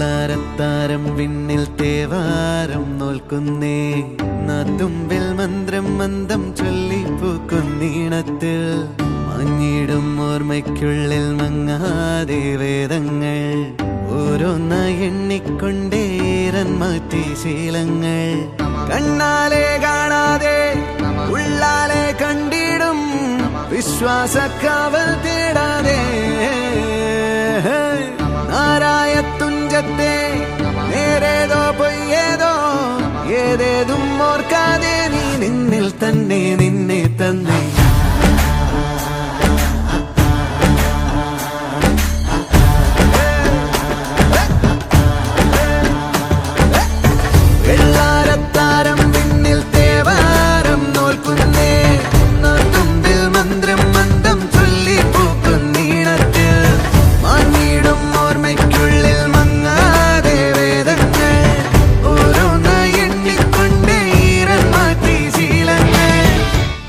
വെള്ളാരത്താരം വിണ്ണിൽ തേവാരം നോൽക്കുന്നേ നാത്തുമ്പിൽ മന്ത്രം മന്ദം ചൊല്ലിപ്പൂക്കുന്നീണത്തിൽ മഞ്ഞിടും ഓർമ്മയ്ക്കുള്ളിൽ മങ്ങാതെ വേദങ്ങൾ ഓരോന്നായി എണ്ണിക്കൊണ്ടേരൻ മാറ്റി ശീലങ്ങൾ കണ്ണാലെ കാണാതെ ഉള്ളാലെ കണ്ടിടും വിശ്വാസക്കാവൽ തേടാതെ നാരായ തുഞ്ചത്തെ നേരേതോ പൊയ്യേതോ ഏതേതും ഓർക്കാതെ നീ നിന്നിൽ തന്നെ നിന്നെ തന്നെ വെള്ളാരത്താരം വിണ്ണിൽ തേവാരം നോൽക്കുന്നേ നാത്തുമ്പിൽ മന്ത്രം മന്ദം ചൊല്ലി പൂക്കുന്നീണത്തിൽ മാഞ്ഞിടും ഓർമ്മയ്ക്കുള്ളിൽ മങ്ങാതെ വേദങ്ങൾ ഓരോന്നായി എണ്ണിക്കൊണ്ടേ ഈരൻ മാറ്റി ശീലങ്ങൾ.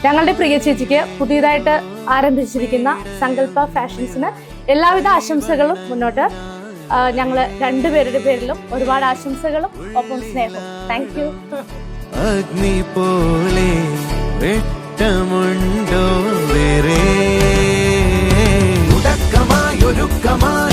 ഞങ്ങളുടെ പ്രിയ ചേച്ചിക്ക് പുതിയതായിട്ട് ആരംഭിച്ചിരിക്കുന്ന സങ്കല്പ ഫാഷൻസിന് എല്ലാവിധ ആശംസകളും മുന്നോട്ട്. ഞങ്ങള് രണ്ടുപേരുടെ പേരിലും ഒരുപാട് ആശംസകളും ഒപ്പം സ്നേഹവും. Thank you. അഗ്നി പോലെ വെട്ടമുണ്ടോ വേറെ ഒരുക്കമായി